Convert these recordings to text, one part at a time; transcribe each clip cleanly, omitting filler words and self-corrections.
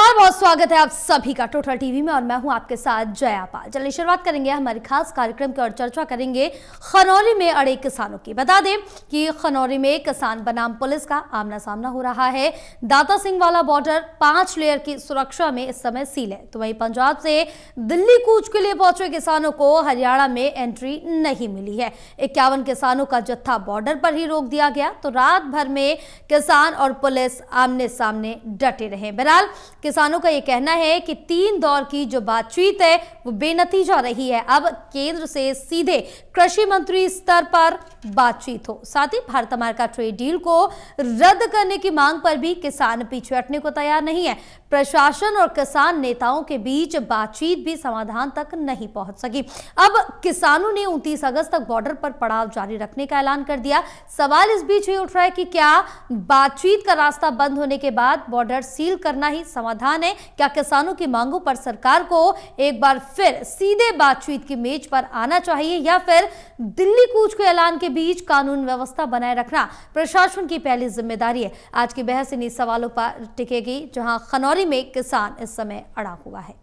नमस्कार, बहुत स्वागत है आप सभी का टोटल टीवी में और मैं हूं आपके साथ जया पाल। चलिए शुरुआत करेंगे हमारी खास कार्यक्रम की और चर्चा करेंगे खनौरी में अड़े किसानों की। बता दें कि खनौरी में किसान बनाम पुलिस का आमना सामना हो रहा है। दाता सिंह वाला बॉर्डर 5 लेयर की सुरक्षा में इस समय सील है, तो वहीं पंजाब से दिल्ली कूच के लिए पहुंचे किसानों को हरियाणा में एंट्री नहीं मिली है। 51 किसानों का जत्था बॉर्डर पर ही रोक दिया गया, तो रात भर में किसान और पुलिस आमने सामने डटे रहे। बहरहाल किसानों का यह कहना है कि 3 दौर की जो बातचीत है वो बेनतीजा रही है। अब केंद्र से सीधे कृषि मंत्री स्तर पर बातचीत हो, साथ ही भारत अमेरिका ट्रेड डील को रद्द करने की मांग पर भी किसान पीछे हटने को तैयार नहीं है। प्रशासन और किसान नेताओं के बीच बातचीत भी समाधान तक नहीं पहुंच सकी। अब किसानों ने 29 अगस्त तक बॉर्डर पर पड़ाव जारी रखने का ऐलान कर दिया। सवाल इस बीच ये उठ रहा है कि क्या बातचीत का रास्ता बंद होने के बाद बॉर्डर सील करना ही समाधान है? क्या किसानों की मांगों पर सरकार को एक बार फिर सीधे बातचीत की मेज पर आना चाहिए, या फिर दिल्ली कूच के ऐलान के बीच कानून व्यवस्था बनाए रखना प्रशासन की पहली जिम्मेदारी है? आज की बहस इन्हीं सवालों पर टिकेगी, जहां खनौरी में किसान इस समय अड़ा हुआ है।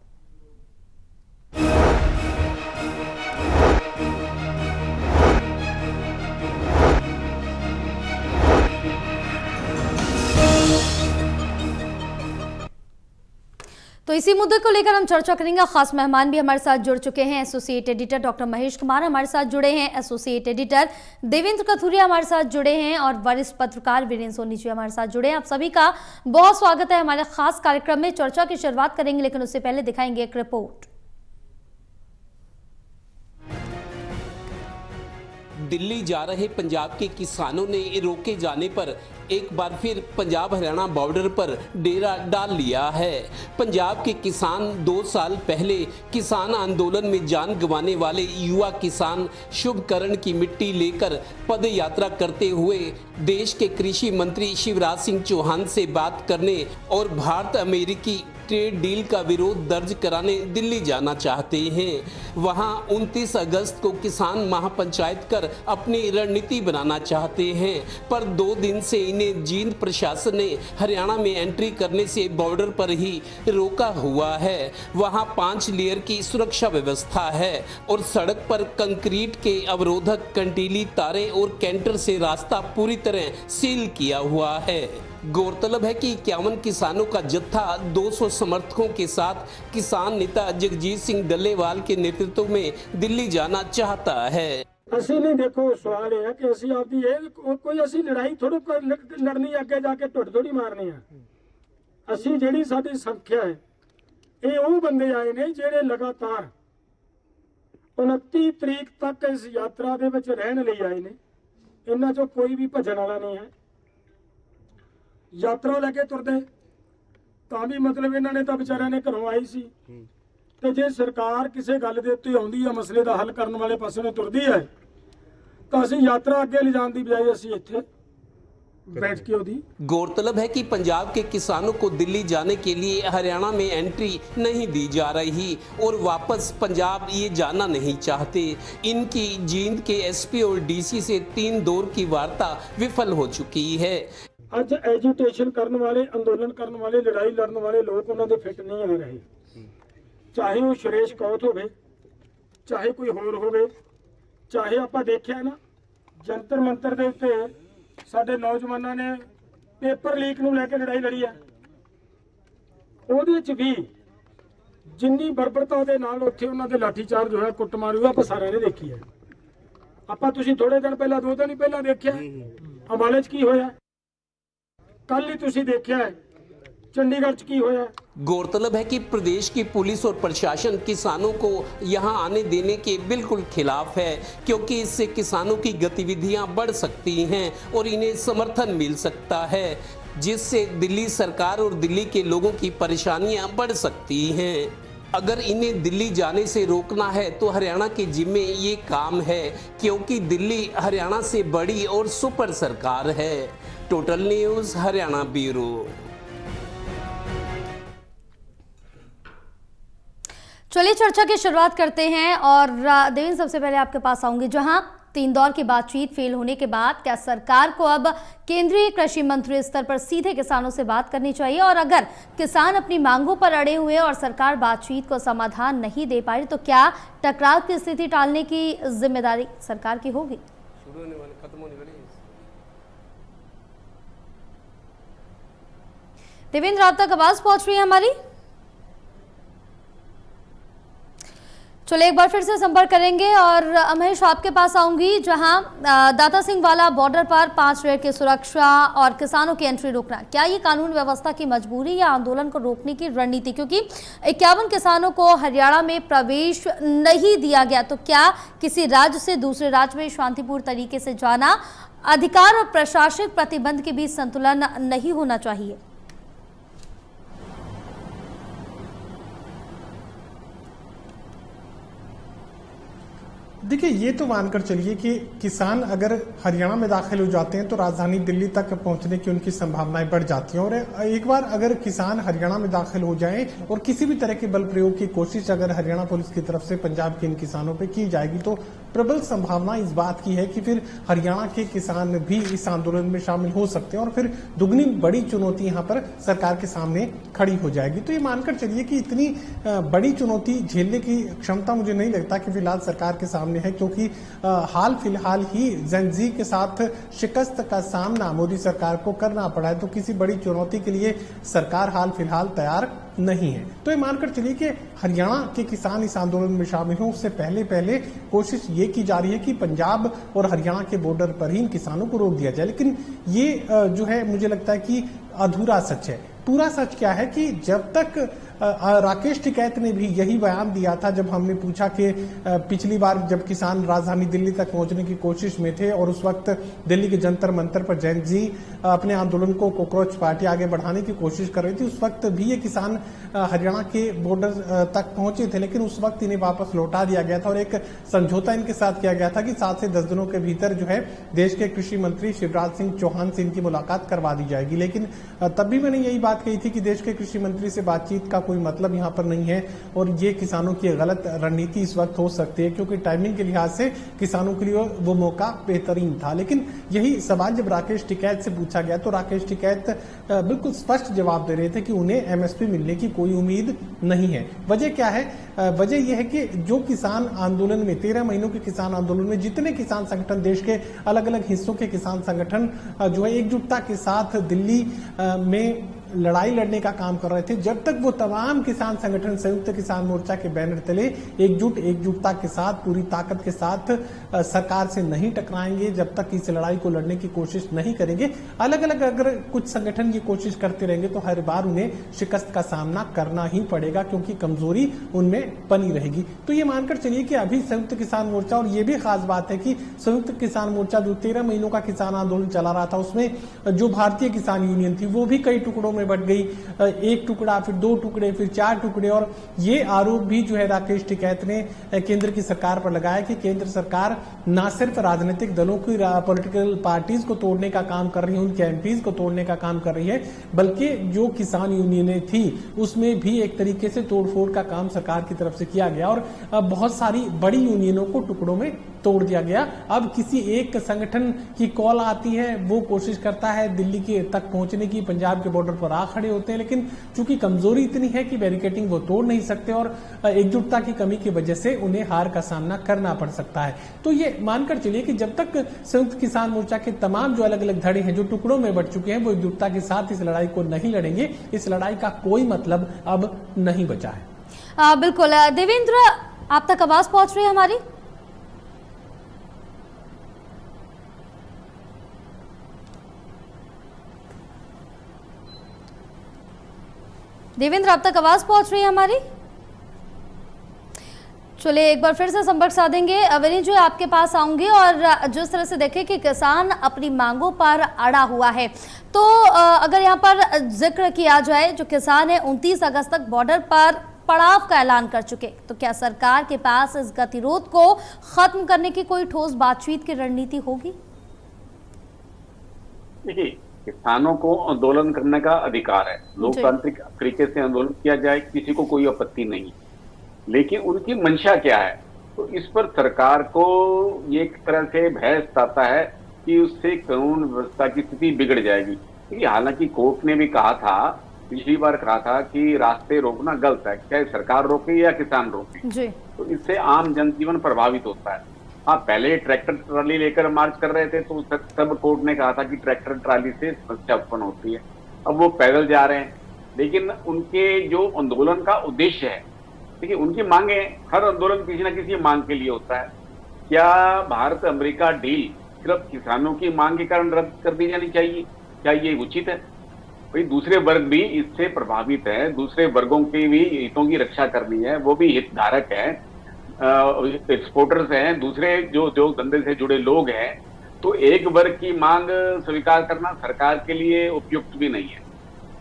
तो इसी मुद्दे को लेकर हम चर्चा करेंगे। खास मेहमान भी हमारे साथ जुड़ चुके हैं। Associate editor doctor Mahesh Kumar हमारे साथ जुड़े हैं, एसोसिएट एडिटर देवेंद्र कथुरिया हमारे साथ जुड़े हैं और वरिष्ठ पत्रकार वीरेंद्र सोनी जी हमारे साथ जुड़े हैं। आप सभी का बहुत स्वागत है हमारे खास कार्यक्रम में। चर्चा की शुरुआत करेंगे, लेकिन उससे पहले दिखाएंगे एक रिपोर्ट। दिल्ली जा रहे पंजाब के किसानों ने रोके जाने पर एक बार फिर पंजाब हरियाणा बॉर्डर पर डेरा डाल लिया है। पंजाब के किसान 2 साल पहले किसान आंदोलन में जान गंवाने वाले युवा किसान शुभकरण की मिट्टी लेकर पद यात्रा करते हुए देश के कृषि मंत्री शिवराज सिंह चौहान से बात करने और भारत अमेरिकी ट्रेड डील का विरोध दर्ज कराने दिल्ली जाना चाहते हैं। वहां 29 अगस्त को किसान महापंचायत कर अपनी रणनीति बनाना चाहते हैं, पर 2 दिन से इन्हें जींद प्रशासन ने हरियाणा में एंट्री करने से बॉर्डर पर ही रोका हुआ है। वहां 5 लेयर की सुरक्षा व्यवस्था है और सड़क पर कंक्रीट के अवरोधक, कंटीली तारें और कैंटर से रास्ता पूरी तरह सील किया हुआ है। गौरतलब है कि 51 किसानों का जत्था 200 समर्थकों के साथ किसान नेता जगजीत सिंह डल्लेवाल के नेतृत्व में दिल्ली जाना चाहता है। ਅਸੀਂ नहीं देखो सवाल है कि ਅਸੀਂ ਆਪਦੀ ਕੋਈ ਅਸੀਂ ਲੜਾਈ ਥੋੜੋ ਲੜਨੀ ਅੱਗੇ ਜਾ ਕੇ ਢੁੱਡ ਥੋੜੀ ਮਾਰਨੀ ਆ। ਅਸੀਂ ਜਿਹੜੀ ਸਾਡੀ ਸੰਖਿਆ ਹੈ ਇਹ ਉਹ ਬੰਦੇ ਆਏ ਨੇ ਜਿਹੜੇ ਲਗਾਤਾਰ 29 ਤਰੀਕ ਤੱਕ ਇਸ ਯਾਤਰਾ ਦੇ ਵਿੱਚ ਰਹਿਣ ਲਈ ਆਏ ਨੇ। ਇਹਨਾਂ ਚੋਂ ਕੋਈ ਵੀ ਭੱਜਣ ਵਾਲਾ ਨਹੀਂ ਹੈ। ਯਾਤਰਾ ਲੈ ਕੇ ਤੁਰਦੇ ਤਾਂ ਵੀ ਮਤਲਬ ਇਹਨਾਂ ਨੇ ਤਾਂ ਵਿਚਾਰਿਆਂ ਨੇ ਘਰੋਂ ਆਈ ਸੀ, ਤੇ ਜੇ ਸਰਕਾਰ ਕਿਸੇ ਗੱਲ ਦੇ ਉੱਤੇ ਆਉਂਦੀ ਹੈ, ਮਸਲੇ ਦਾ ਹੱਲ ਕਰਨ ਵਾਲੇ ਪਾਸੇ ਨੂੰ ਤੁਰਦੀ ਹੈ, ਤਾਂ ਅਸੀਂ ਯਾਤਰਾ ਅੱਗੇ ਲਿਜਾਣ ਦੀ ਬਜਾਏ ਅਸੀਂ ਇੱਥੇ बैठ के होती। गौरतलब है कि पंजाब के किसानों को दिल्ली जाने के लिए हरियाणा में एंट्री नहीं दी जा रही और वापस पंजाब ये जाना नहीं चाहते। इनकी जींद के एसपी और डीसी से 3 दौर की वार्ता विफल हो चुकी है। ਅੱਜ ਐਜੀਟੇਸ਼ਨ ਕਰਨ ਵਾਲੇ, ਅੰਦੋਲਨ ਕਰਨ ਵਾਲੇ, ਲੜਾਈ ਲੜਨ ਵਾਲੇ ਲੋਕ ਉਹਨਾਂ ਦੇ ਫਿੱਟ ਨਹੀਂ ਆ ਰਹੇ। ਚਾਹੇ ਉਹ ਸੁਰੇਸ਼ ਕੌਤ ਹੋਵੇ, ਚਾਹੇ ਕੋਈ ਹੋਰ ਹੋਵੇ, ਚਾਹੇ ਆਪਾਂ ਦੇਖਿਆ ਨਾ ਜੰਤਰ ਮੰਤਰ ਦੇ ਉੱਤੇ ਸਾਡੇ ਨੌਜਵਾਨਾਂ ਨੇ ਪੇਪਰ ਲੀਕ ਨੂੰ ਲੈ ਕੇ ਲੜਾਈ ਲੜੀ ਹੈ। ਉਹਦੇ ਵਿੱਚ ਵੀ ਜਿੰਨੀ ਬਰਬਰਤਾ ਦੇ ਨਾਲ ਉੱਥੇ ਉਹਨਾਂ ਦੇ ਲਾਠੀਚਾਰਜ ਹੋਇਆ, ਕੁੱਟਮਾਰ ਹੋਇਆ, ਆਪਾਂ ਸਾਰਿਆਂ ਨੇ ਦੇਖੀ ਹੈ। ਆਪਾਂ ਤੁਸੀਂ ਥੋੜੇ ਦਿਨ ਪਹਿਲਾਂ, 2 ਦਿਨ ਹੀ ਪਹਿਲਾਂ ਦੇਖਿਆ ਅੰਬਾਲੇ 'ਚ ਕੀ ਹੋਇਆ, कल ही तुसी देखा है चंडीगढ़ च की होया। गौरतलब है कि प्रदेश की पुलिस और प्रशासन किसानों को यहां आने देने के बिल्कुल खिलाफ है, क्योंकि इससे किसानों की गतिविधियां बढ़ सकती हैं और इन्हें समर्थन मिल सकता है, जिससे दिल्ली सरकार और दिल्ली के लोगों की परेशानियां बढ़ सकती हैं। अगर इन्हें दिल्ली जाने से रोकना है तो हरियाणा के जिम्मे ये काम है, क्योंकि दिल्ली हरियाणा से बड़ी और सुपर सरकार है। Total news Haryana bureau. चलिए चर्चा की शुरुआत करते हैं और देवेंद्र सबसे पहले आपके पास आऊंगी, जहां तीन दौर की बातचीत फेल होने के बाद क्या सरकार को अब केंद्रीय कृषि मंत्री स्तर पर सीधे किसानों से बात करनी चाहिए? और अगर किसान अपनी मांगों पर अड़े हुए और सरकार बातचीत को समाधान नहीं दे पा रही तो क्या टकराव की स्थिति टालने की जिम्मेदारी सरकार की होगी? देवेंद्र, आप तक आवाज पहुंच रही है हमारी? चलो एक बार फिर से संपर्क करेंगे और महेश आपके पास आऊंगी, जहां दाता सिंह वाला बॉर्डर पर 5 रेड की सुरक्षा और किसानों की एंट्री रोकना, क्या ये कानून व्यवस्था की मजबूरी या आंदोलन को रोकने की रणनीति? क्योंकि 51 किसानों को हरियाणा में प्रवेश नहीं दिया गया, तो क्या किसी राज्य से दूसरे राज्य में शांतिपूर्ण तरीके से जाना अधिकार और प्रशासनिक प्रतिबंध के बीच संतुलन नहीं होना चाहिए? देखिए, ये तो मानकर चलिए कि किसान अगर हरियाणा में दाखिल हो जाते हैं तो राजधानी दिल्ली तक पहुंचने की उनकी संभावनाएं बढ़ जाती हैं। और एक बार अगर किसान हरियाणा में दाखिल हो जाएं और किसी भी तरह के बल प्रयोग की कोशिश अगर हरियाणा पुलिस की तरफ से पंजाब के इन किसानों पे की जाएगी तो प्रबल संभावना इस बात की है कि फिर हरियाणा के किसान भी इस आंदोलन में शामिल हो सकते हैं और फिर दुगनी बड़ी चुनौती यहाँ पर सरकार के सामने खड़ी हो जाएगी। तो ये मानकर चलिए कि इतनी बड़ी चुनौती झेलने की क्षमता मुझे नहीं लगता कि फिलहाल सरकार के सामने है, क्योंकि हाल फिलहाल ही जेन-ज़ी के साथ शिकस्त का सामना मोदी सरकार को करना पड़ा है, तो किसी बड़ी चुनौती के लिए सरकार हाल फिलहाल तैयार नहीं है। तो ये मानकर चलिए कि हरियाणा के किसान इस आंदोलन में शामिल हों उससे पहले कोशिश ये की जा रही है कि पंजाब और हरियाणा के बॉर्डर पर ही इन किसानों को रोक दिया जाए, लेकिन ये जो है मुझे लगता है कि अधूरा सच है। पूरा सच क्या है कि जब तक राकेश टिकैत ने भी यही बयान दिया था जब हमने पूछा कि पिछली बार जब किसान राजधानी दिल्ली तक पहुंचने की कोशिश में थे और उस वक्त दिल्ली के जंतर मंतर पर जेन-ज़ी अपने आंदोलन को कॉकरोच पार्टी आगे बढ़ाने की कोशिश कर रही थी, उस वक्त भी ये किसान हरियाणा के बॉर्डर तक पहुंचे थे, लेकिन उस वक्त इन्हें वापस लौटा दिया गया था और एक समझौता इनके साथ किया गया था कि 7 से 10 दिनों के भीतर जो है देश के कृषि मंत्री शिवराज सिंह चौहान से इनकी मुलाकात करवा दी जाएगी। लेकिन तब भी मैंने यही बात कही थी कि देश के कृषि मंत्री से बातचीत का कोई मतलब यहाँ पर नहीं है और ये किसानों की गलत रणनीति इस वक्त हो सकती है, क्योंकि टाइमिंग के लिहाज से किसानों के लिए वो मौका बेहतरीन था। लेकिन यही सवाल जब राकेश टिकैत से पूछा गया तो राकेश टिकैत बिल्कुल स्पष्ट जवाब दे रहे थे कि उन्हें एमएसपी मिलने की कोई उम्मीद नहीं है। वजह क्या है? वजह यह है कि जो किसान आंदोलन में 13 महीनों के किसान आंदोलन में जितने किसान संगठन देश के अलग अलग हिस्सों के किसान संगठन जो है एकजुटता के साथ दिल्ली में लड़ाई लड़ने का काम कर रहे थे, जब तक वो तमाम किसान संगठन संयुक्त किसान मोर्चा के बैनर तले एकजुटता के साथ पूरी ताकत के साथ सरकार से नहीं टकराएंगे, जब तक इस लड़ाई को लड़ने की कोशिश नहीं करेंगे, अलग अलग अगर कुछ संगठन ये कोशिश करते रहेंगे तो हर बार उन्हें शिकस्त का सामना करना ही पड़ेगा, क्योंकि कमजोरी उनमें बनी रहेगी। तो ये मानकर चलिए कि अभी संयुक्त किसान मोर्चा, और ये भी खास बात है कि संयुक्त किसान मोर्चा जो 13 महीनों का किसान आंदोलन चला रहा था उसमें जो भारतीय किसान यूनियन थी वो भी कई टुकड़ों में बढ़ गई, एक टुकड़ा फिर 2 टुकड़े फिर 4 टुकड़े। और ये आरोप भी जो है राकेश टिकैत ने केंद्र की सरकार पर लगाया कि केंद्र सरकार न सिर्फ राजनीतिक दलों की पॉलिटिकल पार्टीज को तोड़ने का काम कर रही है, उनके एमपीज को तोड़ने का काम कर रही है, बल्कि जो किसान यूनियनें थी उसमें भी एक तरीके से तोड़फोड़ का काम सरकार की तरफ से किया गया और बहुत सारी बड़ी यूनियनों को टुकड़ों में तोड़ दिया गया। अब किसी एक संगठन की कॉल आती है, वो कोशिश करता है दिल्ली के तक पहुंचने की, पंजाब के बॉर्डर पर आ खड़े होते हैं, लेकिन चूंकि कमजोरी इतनी है कि बैरिकेटिंग वो तोड़ नहीं सकते और एकजुटता की कमी की वजह से उन्हें हार का सामना करना पड़ सकता है। तो ये मानकर चलिए कि जब तक संयुक्त किसान मोर्चा के तमाम जो अलग अलग धड़े हैं जो टुकड़ों में बढ़ चुके हैं वो एकजुटता के साथ इस लड़ाई को नहीं लड़ेंगे, इस लड़ाई का कोई मतलब अब नहीं बचा है। बिल्कुल देवेंद्र, आप तक आवाज पहुंच रही है हमारी? देवेंद्र, आप तक आवाज पहुंच रही है हमारी? चलिए एक बार फिर से संपर्क साधेंगे। विनीत जी, आपके पास आऊंगी और जिस तरह से देखें कि किसान अपनी मांगों पर अड़ा हुआ है, तो अगर यहाँ पर जिक्र किया जाए, जो किसान है 29 अगस्त तक बॉर्डर पर पड़ाव का ऐलान कर चुके, तो क्या सरकार के पास इस गतिरोध को खत्म करने की कोई ठोस बातचीत की रणनीति होगी? देखिए, किसानों को आंदोलन करने का अधिकार है, लोकतांत्रिक तरीके से आंदोलन किया जाए, किसी को कोई आपत्ति नहीं, लेकिन उनकी मंशा क्या है तो इस पर सरकार को ये एक तरह से भय सताता है कि उससे कानून व्यवस्था की स्थिति बिगड़ जाएगी। क्योंकि हालांकि कोर्ट ने भी कहा था, पिछली बार कहा था कि रास्ते रोकना गलत है, चाहे सरकार रोके या किसान रोके। जी। तो इससे आम जनजीवन प्रभावित होता है। हाँ, पहले ट्रैक्टर ट्राली लेकर मार्च कर रहे थे तो सब कोर्ट ने कहा था कि ट्रैक्टर ट्राली से समस्या उत्पन्न होती है। अब वो पैदल जा रहे हैं, लेकिन उनके जो आंदोलन का उद्देश्य है, देखिए उनकी मांगे, हर आंदोलन किसी न किसी मांग के लिए होता है। क्या भारत अमेरिका डील सिर्फ किसानों की मांग के कारण रद्द कर दी जानी चाहिए? क्या ये उचित है? भाई दूसरे वर्ग भी इससे प्रभावित है, दूसरे वर्गों के भी हितों की रक्षा करनी है, वो भी हितधारक है, एक्सपोर्टर्स हैं, दूसरे जो उद्योग धंधे से जुड़े लोग हैं। तो एक वर्ग की मांग स्वीकार करना सरकार के लिए उपयुक्त भी नहीं है।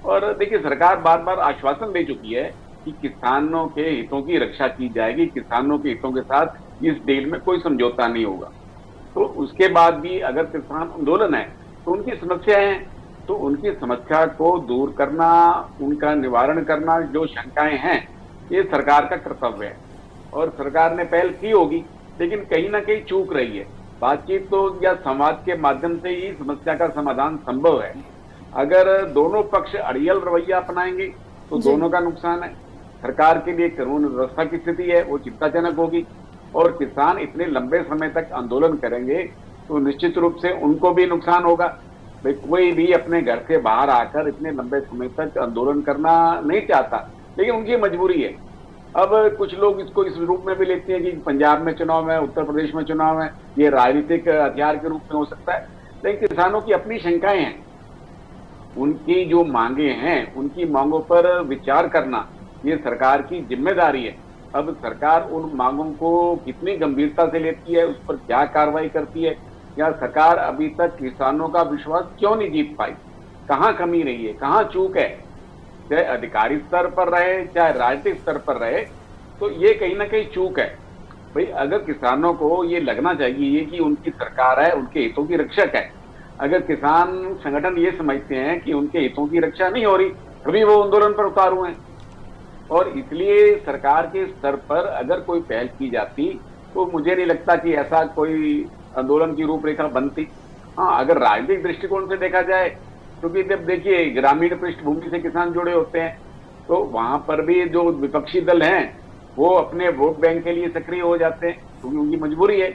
और देखिए सरकार बार बार आश्वासन दे चुकी है कि किसानों के हितों की रक्षा की जाएगी, किसानों के हितों के साथ इस डील में कोई समझौता नहीं होगा। तो उसके बाद भी अगर किसान आंदोलन है तो उनकी समस्याएं हैं, तो उनकी समस्या को दूर करना, उनका निवारण करना, जो शंकाएं हैं, ये सरकार का कर्तव्य है और सरकार ने पहल की होगी, लेकिन कहीं ना कहीं चूक रही है। बातचीत तो या संवाद के माध्यम से ही समस्या का समाधान संभव है। अगर दोनों पक्ष अड़ियल रवैया अपनाएंगे तो दोनों का नुकसान है। सरकार के लिए कानून व्यवस्था की स्थिति है वो चिंताजनक होगी, और किसान इतने लंबे समय तक आंदोलन करेंगे तो निश्चित रूप से उनको भी नुकसान होगा। भाई कोई भी अपने घर से बाहर आकर इतने लंबे समय तक आंदोलन करना नहीं चाहता, लेकिन उनकी मजबूरी है। अब कुछ लोग इसको इस रूप में भी लेते हैं कि पंजाब में चुनाव है, उत्तर प्रदेश में चुनाव है, ये राजनीतिक हथियार के रूप में हो सकता है। लेकिन किसानों की अपनी शंकाएं हैं, उनकी जो मांगे हैं, उनकी मांगों पर विचार करना ये सरकार की जिम्मेदारी है। अब सरकार उन मांगों को कितनी गंभीरता से लेती है, उस पर क्या कार्रवाई करती है, या सरकार अभी तक किसानों का विश्वास क्यों नहीं जीत पाई, कहाँ कमी रही है, कहाँ चूक है, चाहे अधिकारी स्तर पर रहे चाहे राजनीतिक स्तर पर रहे, तो ये कहीं ना कहीं चूक है। भाई अगर किसानों को ये लगना चाहिए कि उनकी सरकार है, उनके हितों की रक्षक है, अगर किसान संगठन ये समझते हैं कि उनके हितों की रक्षा नहीं हो रही, तभी वो आंदोलन पर उतार हुए हैं। और इसलिए सरकार के स्तर पर अगर कोई पहल की जाती तो मुझे नहीं लगता कि ऐसा कोई आंदोलन की रूपरेखा बनती। हाँ, अगर राजनीतिक दृष्टिकोण से देखा जाए, क्योंकि जब देखिए ग्रामीण पृष्ठभूमि से किसान जुड़े होते हैं तो वहां पर भी जो विपक्षी दल हैं वो अपने वोट बैंक के लिए सक्रिय हो जाते हैं, क्योंकि उनकी मजबूरी है।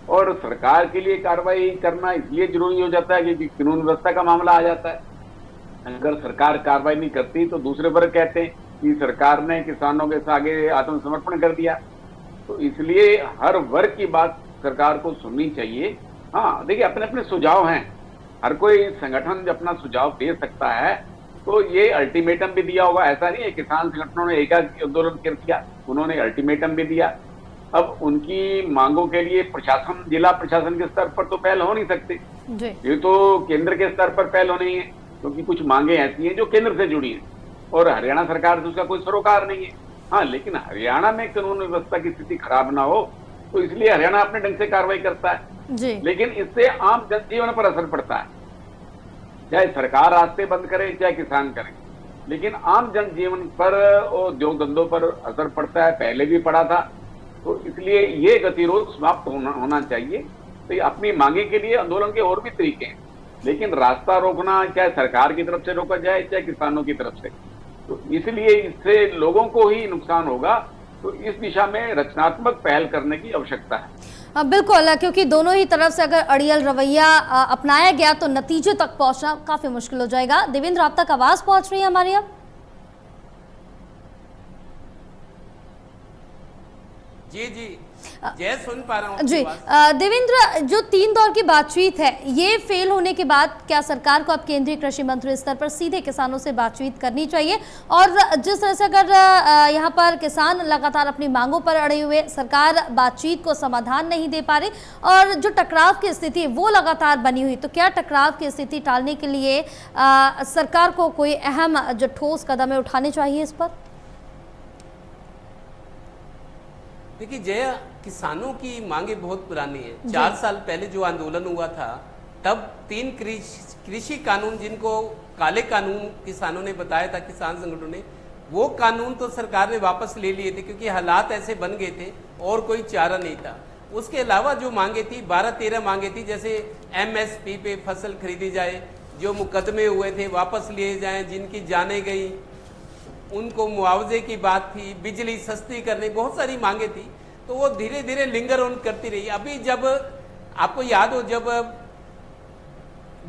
और सरकार के लिए कार्रवाई करना इसलिए जरूरी हो जाता है क्योंकि कानून व्यवस्था का मामला आ जाता है। अगर सरकार कार्रवाई नहीं करती तो दूसरे वर्ग कहते हैं कि सरकार ने किसानों के आगे आत्मसमर्पण कर दिया। तो इसलिए हर वर्ग की बात सरकार को सुननी चाहिए। हाँ देखिए, अपने अपने सुझाव हैं, हर कोई संगठन अपना सुझाव दे सकता है। तो ये अल्टीमेटम भी दिया होगा, ऐसा नहीं है किसान संगठनों ने एकाएक आंदोलन कर दिया, उन्होंने अल्टीमेटम भी दिया। अब उनकी मांगों के लिए प्रशासन, जिला प्रशासन के स्तर पर तो पहल हो नहीं सकती, ये तो केंद्र के स्तर पर पहल होनी है, क्योंकि कुछ मांगे ऐसी हैं जो केंद्र से जुड़ी हैं और हरियाणा सरकार से उसका कोई सरोकार नहीं है। हाँ, लेकिन हरियाणा में कानून व्यवस्था की स्थिति खराब ना हो तो इसलिए हरियाणा अपने ढंग से कार्रवाई करता है जी। लेकिन इससे आम जनजीवन पर असर पड़ता है, चाहे सरकार रास्ते बंद करे चाहे किसान करे, लेकिन आम जनजीवन पर और उद्योग धंधों पर असर पड़ता है, पहले भी पड़ा था। तो इसलिए ये गतिरोध समाप्त होना चाहिए। तो ये अपनी मांगे के लिए आंदोलन के और भी तरीके हैं, लेकिन रास्ता रोकना चाहे सरकार की तरफ से रोका जाए चाहे किसानों की तरफ से, तो इसलिए इससे लोगों को ही नुकसान होगा। तो इस दिशा में रचनात्मक पहल करने की आवश्यकता है। बिल्कुल, क्योंकि दोनों ही तरफ से अगर अड़ियल रवैया अपनाया गया तो नतीजे तक पहुंचना काफी मुश्किल हो जाएगा। देवेंद्र, आप तक आवाज पहुंच रही है हमारी? अब जी जी, जय सुन पा रहा हूँ जी। देवेंद्र, जो 3 दौर की बातचीत है ये फेल होने के बाद क्या सरकार को अब केंद्रीय कृषि मंत्री स्तर पर सीधे किसानों से बातचीत करनी चाहिए? और जिस तरह से अगर यहाँ पर किसान लगातार अपनी मांगों पर अड़े हुए, सरकार बातचीत को समाधान नहीं दे पा रही और जो टकराव की स्थिति है वो लगातार बनी हुई, तो क्या टकराव की स्थिति टालने के लिए सरकार को कोई अहम जो ठोस कदम है उठाने चाहिए इस पर? देखिए जय, किसानों की मांगे बहुत पुरानी है। 4 साल पहले जो आंदोलन हुआ था तब 3 कृषि कानून, जिनको काले कानून किसानों ने बताया था, किसान संगठनों ने, वो कानून तो सरकार ने वापस ले लिए थे क्योंकि हालात ऐसे बन गए थे और कोई चारा नहीं था। उसके अलावा जो मांगे थी 12-13 मांगे थी, जैसे MSP पे फसल खरीदी जाए, जो मुकदमे हुए थे वापस लिए जाएं, जिनकी जाने गई उनको मुआवजे की बात थी, बिजली सस्ती करने, बहुत सारी मांगे थी। तो वो धीरे धीरे लिंगर ऑन करती रही। अभी जब आपको याद हो, जब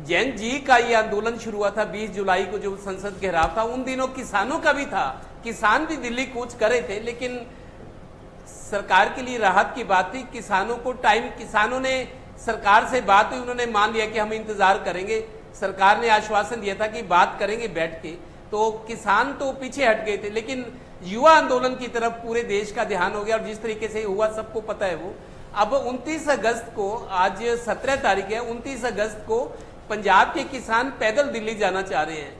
जैन जी का ये आंदोलन शुरू हुआ था 20 जुलाई को, जो संसद घेराव था, उन दिनों किसानों का भी था, किसान भी दिल्ली कूच करे थे, लेकिन सरकार के लिए राहत की बात थी। किसानों को टाइम, किसानों ने, सरकार से बात हुई, उन्होंने मान लिया कि हम इंतजार करेंगे। सरकार ने आश्वासन दिया था कि बात करेंगे बैठ के, तो किसान तो पीछे हट गए थे, लेकिन युवा आंदोलन की तरफ पूरे देश का ध्यान हो गया, और जिस तरीके से हुआ सबको पता है वो। अब 29 अगस्त को, आज 17 तारीख है, 29 अगस्त को पंजाब के किसान पैदल दिल्ली जाना चाह रहे हैं,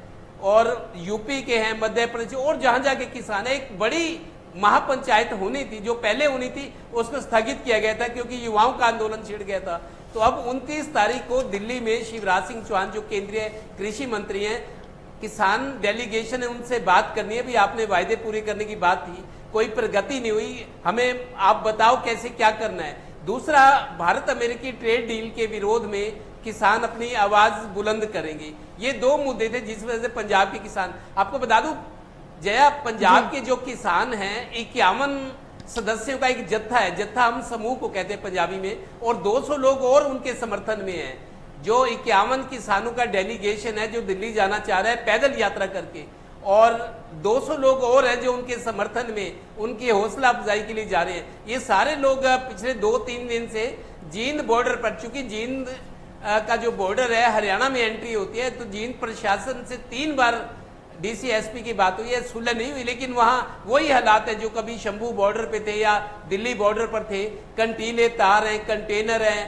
और यूपी के हैं, मध्य प्रदेश और जहां जहां के किसान है। एक बड़ी महापंचायत होनी थी, जो पहले होनी थी उसको स्थगित किया गया था क्योंकि युवाओं का आंदोलन छिड़ गया था। तो अब 29 तारीख को दिल्ली में शिवराज सिंह चौहान, जो केंद्रीय कृषि मंत्री हैं, किसान डेलीगेशन है, उनसे बात करनी है। भी आपने वायदे पूरे करने की बात थी, कोई प्रगति नहीं हुई, हमें आप बताओ कैसे क्या करना है। दूसरा, भारत अमेरिकी ट्रेड डील के विरोध में किसान अपनी आवाज बुलंद करेंगे। ये 2 मुद्दे थे जिस वजह से पंजाब के किसान, आपको बता दूं जया, पंजाब के जो किसान हैं 51 सदस्यों का एक जत्था है, जत्था हम समूह को कहते हैं पंजाबी में, और 200 लोग और उनके समर्थन में हैं। जो 51 किसानों का डेलीगेशन है जो दिल्ली जाना चाह रहा है पैदल यात्रा करके, और 200 लोग और हैं जो उनके समर्थन में, उनकी हौसला अफजाई के लिए जा रहे हैं। ये सारे लोग पिछले 2-3 दिन से जींद बॉर्डर पर, चूंकि जींद का जो बॉर्डर है हरियाणा में एंट्री होती है, तो जींद प्रशासन से 3 बार DC SP की बात हुई है, सुलह नहीं हुई, लेकिन वहां वही हालात है जो कभी शंभू बॉर्डर पे थे या दिल्ली बॉर्डर पर थे। कंटीले तार हैं, कंटेनर हैं,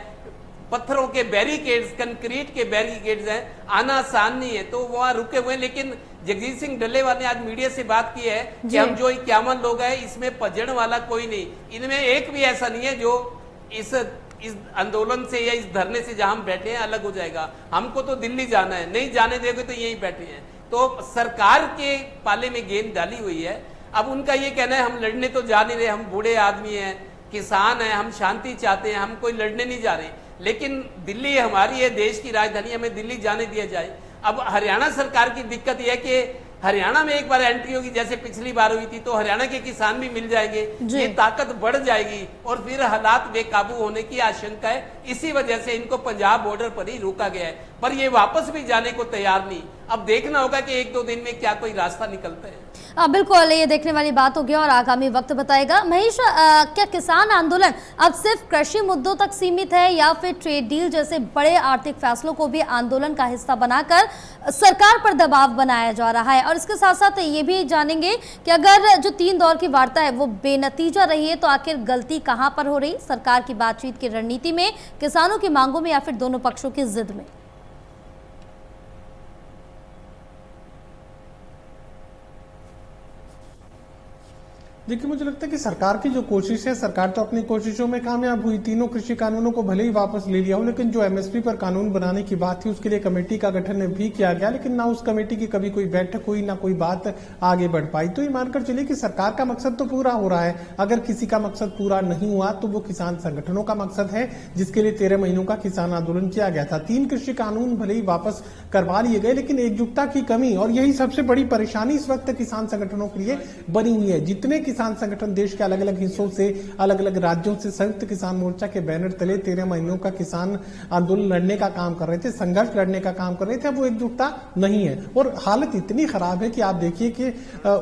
पत्थरों के बैरिकेड्स, कंक्रीट के बैरिकेड्स हैं, आना आसान नहीं है, तो वहां रुके हुए हैं। लेकिन जगजीत सिंह डल्लेवाल ने आज मीडिया से बात की है कि हम जो 51 लोग हैं, इसमें पजड़ वाला कोई नहीं, इनमें एक भी ऐसा नहीं है जो इस आंदोलन से या इस धरने से जहां हम बैठे हैं अलग हो जाएगा। हमको तो दिल्ली जाना है, नहीं जाने देंगे तो यहीं बैठे हैं। तो सरकार के पाले में गेंद डाली हुई है। अब उनका ये कहना है हम लड़ने तो जा नहीं रहे, हम बूढ़े आदमी हैं, किसान हैं, हम शांति चाहते हैं, हम कोई लड़ने नहीं जा रहे, लेकिन दिल्ली हमारी है, देश की राजधानी, हमें दिल्ली जाने दिया जाए। अब हरियाणा सरकार की दिक्कत यह है कि हरियाणा में एक बार एंट्री होगी, जैसे पिछली बार हुई थी, तो हरियाणा के किसान भी मिल जाएंगे, ये ताकत बढ़ जाएगी और फिर हालात बेकाबू होने की आशंका है। इसी वजह से इनको पंजाब बॉर्डर पर ही रोका गया है, पर ये वापस भी जाने को तैयार नहीं। अब देखना होगा कि 1-2 दिन में क्या कोई रास्ता निकलता है। बिल्कुल, ये देखने वाली बात होगी और आगामी वक्त बताएगा। महेश, क्या किसान आंदोलन अब सिर्फ कृषि मुद्दों तक सीमित है या फिर ट्रेड डील जैसे बड़े आर्थिक फैसलों को भी आंदोलन का हिस्सा बनाकर सरकार पर दबाव बनाया जा रहा है? और इसके साथ साथ ये भी जानेंगे कि अगर जो 3 दौर की वार्ता है वो बेनतीजा रही है तो आखिर गलती कहां पर हो रही, सरकार की बातचीत की रणनीति में, किसानों की मांगों में, या फिर दोनों पक्षों की जिद में? देखिए, मुझे लगता है कि सरकार की जो कोशिश है, सरकार तो अपनी कोशिशों में कामयाब हुई। तीनों कृषि कानूनों को भले ही वापस ले लिया हो, लेकिन जो MSP पर कानून बनाने की बात थी उसके लिए कमेटी का गठन भी किया गया, लेकिन ना उस कमेटी की कभी कोई बैठक हुई, ना कोई बात आगे बढ़ पाई। तो ये मानकर चलिए कि सरकार का मकसद तो पूरा हो रहा है। अगर किसी का मकसद पूरा नहीं हुआ तो वो किसान संगठनों का मकसद है, जिसके लिए 13 महीनों का किसान आंदोलन किया गया था। 3 कृषि कानून भले ही वापस करवा लिए गए, लेकिन एकजुटता की कमी, और यही सबसे बड़ी परेशानी इस वक्त किसान संगठनों के लिए बनी हुई है। जितने किसान संगठन देश के अलग अलग हिस्सों से, अलग अलग राज्यों से संयुक्त किसान मोर्चा के बैनर तले 13 महीनों का किसान आंदोलन लड़ने का काम कर रहे थे, संघर्ष लड़ने का काम कर रहे थे, अब वो एकजुटता नहीं है। और हालत इतनी खराब है कि आप देखिए कि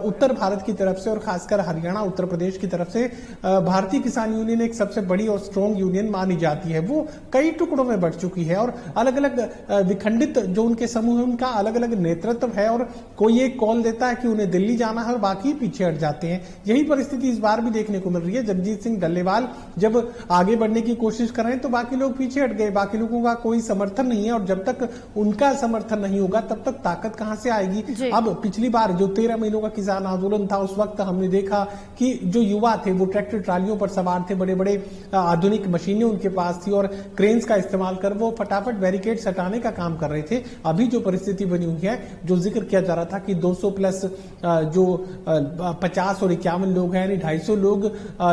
उत्तर भारत की तरफ से और खासकर हरियाणा, उत्तर प्रदेश की तरफ से भारतीय किसान यूनियन एक सबसे बड़ी और स्ट्रॉन्ग यूनियन मानी जाती है, वो कई टुकड़ों में बढ़ चुकी है और अलग अलग विखंडित जो उनके समूह है उनका अलग अलग नेतृत्व है, और कोई एक कॉल देता है कि उन्हें दिल्ली जाना है और बाकी पीछे हट जाते हैं। यही परिस्थिति इस बार भी देखने को मिल रही है। जगजीत सिंह डल्लेवाल जब आगे बढ़ने की कोशिश कर रहे हैं तो बाकी लोग पीछे हट गए, बाकी लोगों का कोई समर्थन नहीं है, और जब तक उनका समर्थन नहीं होगा तब तक ताकत कहां से आएगी। अब पिछली बार जो 13 महीनों का किसान आंदोलन था, उस वक्त हमने देखा कि जो युवा थे वो ट्रैक्टर ट्रालियों पर सवार थे, बड़े बड़े आधुनिक मशीनें उनके पास थी और क्रेन्स का इस्तेमाल कर वो फटाफट बैरिकेड हटाने का काम कर रहे थे। अभी जो परिस्थिति बनी हुई है, जो जिक्र किया जा रहा था कि 200 प्लस जो 50 और 51 51 लोग हैं, यानी 250 लोग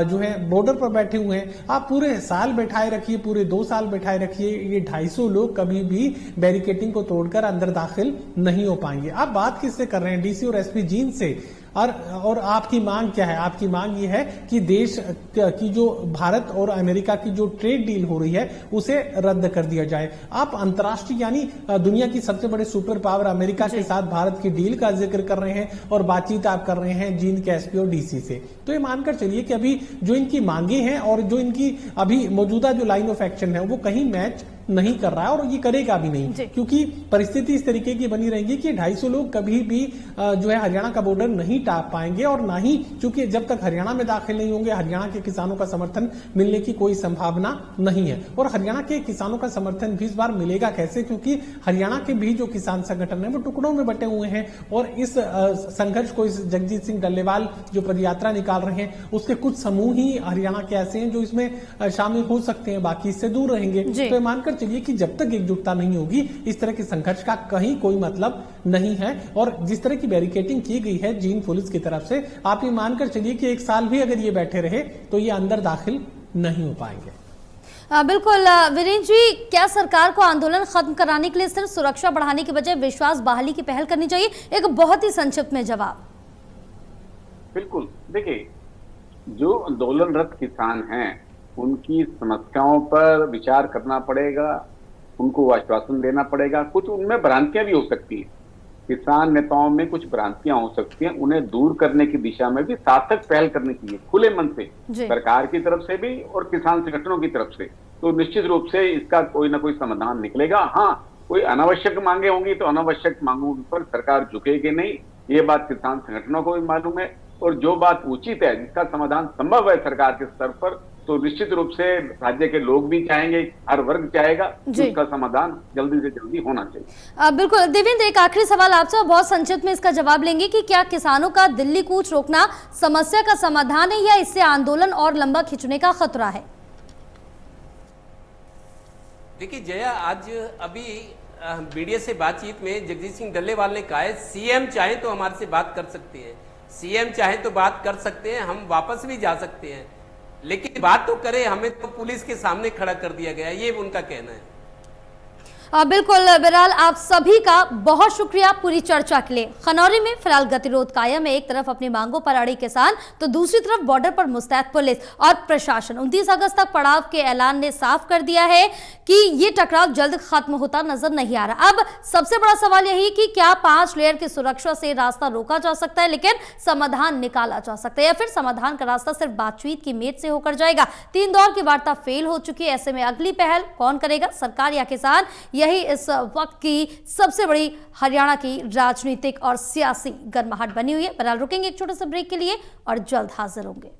जो है बॉर्डर पर बैठे हुए हैं। आप पूरे साल बैठाए रखिए, पूरे 2 साल बैठाए रखिए, ये 250 लोग कभी भी बैरिकेटिंग को तोड़कर अंदर दाखिल नहीं हो पाएंगे। आप बात किससे कर रहे हैं? डीसी और एसपी जींद से। और आपकी मांग क्या है? आपकी मांग ये है कि देश की जो भारत और अमेरिका की जो ट्रेड डील हो रही है उसे रद्द कर दिया जाए। आप अंतर्राष्ट्रीय यानी दुनिया की सबसे बड़े सुपर पावर अमेरिका के साथ भारत की डील का जिक्र कर रहे हैं और बातचीत आप कर रहे हैं जींद के एसपी और डीसी से। तो ये मानकर चलिए कि अभी जो इनकी मांगे हैं और जो इनकी अभी मौजूदा जो लाइन ऑफ एक्शन है वो कहीं मैच नहीं कर रहा है और ये करेगा भी नहीं, क्योंकि परिस्थिति इस तरीके की बनी रहेगी कि 250 लोग कभी भी जो है हरियाणा का बॉर्डर नहीं टाप पाएंगे और ना ही, क्योंकि जब तक हरियाणा में दाखिल नहीं होंगे हरियाणा के किसानों का समर्थन मिलने की कोई संभावना नहीं है। और हरियाणा के किसानों का समर्थन भी इस बार मिलेगा कैसे? क्योंकि हरियाणा के भी जो किसान संगठन है वो टुकड़ों में बटे हुए हैं और इस संघर्ष को, इस जगजीत सिंह डल्लेवाल जो पदयात्रा निकाल रहे हैं उसके कुछ समूह ही हरियाणा के ऐसे हैं जो इसमें शामिल हो सकते हैं, बाकी इससे दूर रहेंगे। तो मानकर चलिए कि जब तक एकजुटता नहीं होगी इस तरह के संघर्ष का कहीं कोई मतलब नहीं है। और जिस तरह की बैरिकेटिंग की गई है जींद पुलिस की तरफ से, आप ये मानकर चलिए कि 1 साल भी अगर ये बैठे रहे तो ये अंदर दाखिल नहीं हो पाएंगे। बिल्कुल वीरेंद्र जी, क्या सरकार को आंदोलन खत्म कराने के लिए सिर्फ सुरक्षा बढ़ाने के बजाय विश्वास बहाली की पहल करनी चाहिए? एक बहुत ही संक्षिप्त में जवाब। बिल्कुल, देखिए जो आंदोलनरत किसान हैं उनकी समस्याओं पर विचार करना पड़ेगा, उनको आश्वासन देना पड़ेगा। कुछ उनमें भ्रांतियां भी हो सकती हैं, किसान नेताओं में कुछ भ्रांतियां हो सकती हैं, उन्हें दूर करने की दिशा में भी सार्थक पहल करनी चाहिए, खुले मन से, सरकार की तरफ से भी और किसान संगठनों की तरफ से। तो निश्चित रूप से इसका कोई ना कोई समाधान निकलेगा। हाँ, कोई अनावश्यक मांगे होंगी तो अनावश्यक मांगों पर सरकार झुकेगी नहीं, ये बात किसान संगठनों को भी मालूम है। और जो बात उचित है, जिसका समाधान संभव है सरकार के स्तर पर, तो निश्चित रूप से राज्य के लोग भी चाहेंगे, हर वर्ग चाहेगा कि उसका समाधान जल्दी से जल्दी होना चाहिए। बिल्कुल देवेंद्र, एक आखिरी सवाल आपसे, बहुत संक्षिप्त में इसका जवाब लेंगे कि क्या किसानों का दिल्ली कूच रोकना समस्या का समाधान है या इससे आंदोलन और लंबा खिंचने का खतरा है? देखिए जया, आज अभी मीडिया से बातचीत में जगजीत सिंह डल्लेवाल ने कहा है सीएम चाहे तो हमारे से बात कर सकते हैं, सीएम चाहे तो बात कर सकते हैं, हम वापस भी जा सकते हैं, लेकिन बात तो करे, हमें तो पुलिस के सामने खड़ा कर दिया गया, ये उनका कहना है। बिल्कुल बहरहाल, आप सभी का बहुत शुक्रिया पूरी चर्चा के लिए। खनौरी में फिलहाल गतिरोध कायम है, एक तरफ अपनी मांगों पर अड़े किसान तो दूसरी तरफ बॉर्डर पर मुस्तैद पुलिस और प्रशासन। 29 अगस्त तक पड़ाव के ऐलान ने साफ कर दिया है कि ये टकराव जल्द खत्म होता नजर नहीं आ रहा। अब सबसे बड़ा सवाल यही कि क्या 5 लेयर की सुरक्षा से रास्ता रोका जा सकता है लेकिन समाधान निकाला जा सकता है, या फिर समाधान का रास्ता सिर्फ बातचीत की मेज से होकर जाएगा? 3 दौर की वार्ता फेल हो चुकी है, ऐसे में अगली पहल कौन करेगा, सरकार या किसान? यही इस वक्त की सबसे बड़ी हरियाणा की राजनीतिक और सियासी गर्माहट बनी हुई है। बहरहाल रुकेंगे एक छोटे से ब्रेक के लिए और जल्द हाजिर होंगे।